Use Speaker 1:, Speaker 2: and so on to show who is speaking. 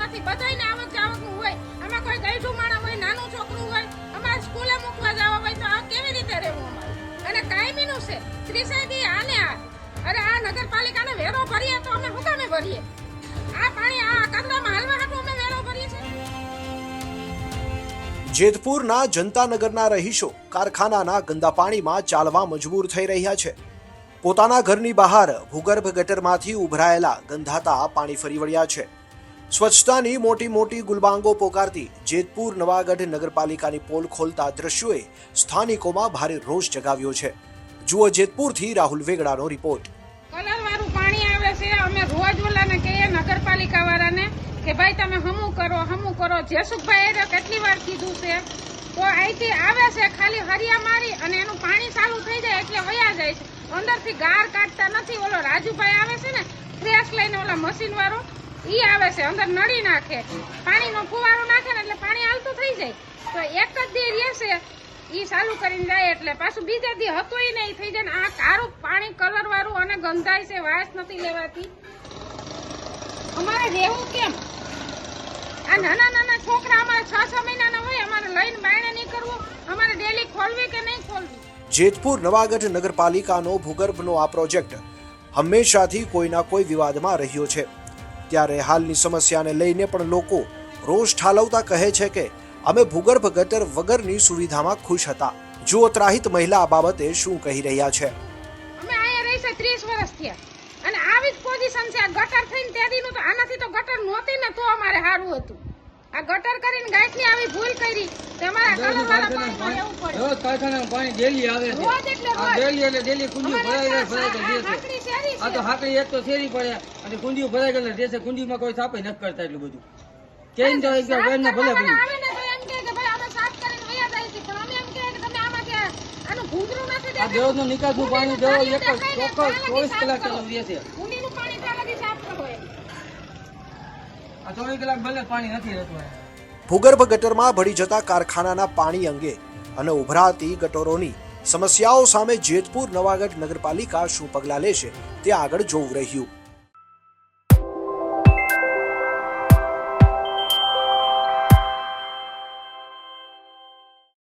Speaker 1: નથી, બધાયને આવક જાવકનું હોય, આમાં કોઈ ગઈઢું માણસ હોય, નાનું છોકરું હોય, અમારે સ્કૂલે મૂકવા જવા હોય તો આ કેવી રીતે રહેવું અમારે? અને કાયમીનું છે 30 દી આને આ અરે આ નગરપાલિકાને વેરો ભરીએ તો અમે શું કામે ભરીએ? આ પાણી આ કચરામાં હાલવા હાટું અમે વેરો ભરીએ છીએ?
Speaker 2: જેતપુરના જનતાનગરના રહીશો કારખાનાના ગંદા પાણીમાં ચાલવા મજબૂર થઈ રહ્યા છે. પોતાના ઘરની બહાર ભૂગર્ભ ગટરમાંથી ઉભરાયેલા ગંધાતા પાણી ફરી વળ્યા છે. સ્વચ્છતાની મોટી મોટી ગુલબાંગો પોકારતી જેતપુર નવાગઢ નગરપાલિકાની પોલ ખોલતા દ્રશ્યોએ સ્થાનિકોમાં ભારે રોષ જગાવ્યો છે. જુઓ જેતપુરથી રાહુલ વેગડાનો રિપોર્ટ.
Speaker 1: કલરવાળું પાણી આવે છે, અમે રોજ ઓલાને કહીએ નગરપાલિકા વાળાને કે ભાઈ તમે હમું કરો. જેસુખભાઈ કેટલી વાર કીધું છે તો અહીંથી આવે છે ખાલી હરિયા મારી અને એનું પાણી ચાલુ થઈ જાય એટલે વયા જાય છે. અંદરથી ગાર કાઢતા નથી. ઓલો રાજુભાઈ આવે છે ને ફ્રેશ લઈને, ઓલા મશીન વાળો ઈ આવે છે, અંદર નળી નાખે, પાણીનો ફુવારો નાખે ને એટલે પાણી હાલતું થઈ જાય. તો એક જ દી રહેશે ઈ ચાલુ કરીને જાય એટલે પાછું બીજા દી હતોય નહીં થઈ જાય ને આ કારું પાણી કલર વાળું અને ગંધાય છે, વાસ નથી લેવાતી. અમારે રહેવું કેમ? આ નાના છોકરા અમારે 6 મહિનાના હોય, અમારે લઈને બાયણે નહીં કરવું, અમારે ડેલી ખોલવી કે નહીં ખોલવી?
Speaker 2: જેતપુર નવાગઢ નગરપાલિકાનો ભૂગર્ભનો આ પ્રોજેક્ટ હંમેશાથી કોઈના કોઈ વિવાદમાં રહ્યો છે. ત્યારે હાલની સમસ્યાને લઈને પણ લોકો રોષ ઠાલવતા કહે છે કે અમે ભૂગર્ભ ગટર વગરની સુવિધામાં ખુશ હતા. જુઓ ત્રાહિત મહિલા આ બાબતે શું કહી રહ્યા છે.
Speaker 1: અમે અહીંયા રહી છે 30 વર્ષ થયા અને આવી જ પોઝિશન છે. આ ગટર થઈને તેદીનું તો આનાથી તો ગટર નહોતી ને તો અમારે સારું હતું. આ ગટર કરીને ગાયકની આવી ભૂલ કરી તે અમારા કલરવાળા પાણીમાં રહેવું પડે.
Speaker 3: રોજ કારખાનામાં પાણી ડેલી આવે છે.
Speaker 1: રોજ એટલે
Speaker 3: આ
Speaker 1: રોજ.
Speaker 3: ડેલી એટલે ડેલી કુંડી ભરાઈ જાય છે.
Speaker 1: હાકડી શેરી
Speaker 3: આ તો
Speaker 1: છે.
Speaker 3: હાકડી એક તો શેરી પડે અને કુંડીઓ ભરાઈ ગયેલા રહેશે. કુંડીમાં કોઈ સાપે નથી કરતા એટલું બધું. કેમ તો એક વેરના ભલે
Speaker 1: સાફ
Speaker 3: પડ્યું.
Speaker 1: કરવા આવે ને તો એમ કહે કે ભાઈ અમે સાફ કરીને વયા જાય છે, પણ અમે એમ કહે કે તમે આમાં કે આનું ભૂંગળું નથી
Speaker 3: આ
Speaker 1: દેતા.
Speaker 3: દેવનો નિકાસનું પાણી દેવો એક જ ચોક્કસ 24 કલાક ચાલુ રહેશે.
Speaker 1: કુંડીનું પાણી ત્યાં લગી સાફ કરો એમ.
Speaker 3: આ 24 કલાક ભલે પાણી નથી રહેતું.
Speaker 2: ભૂગર્ભ ગટરમાં ભળી જતા કારખાનાના પાણી અંગે અને ઉભરાતી ગટરોની સમસ્યાઓ સામે જેતપુર નવાગઢ નગરપાલિકા શું પગલાં લેશે તે આગળ જોવું રહ્યું.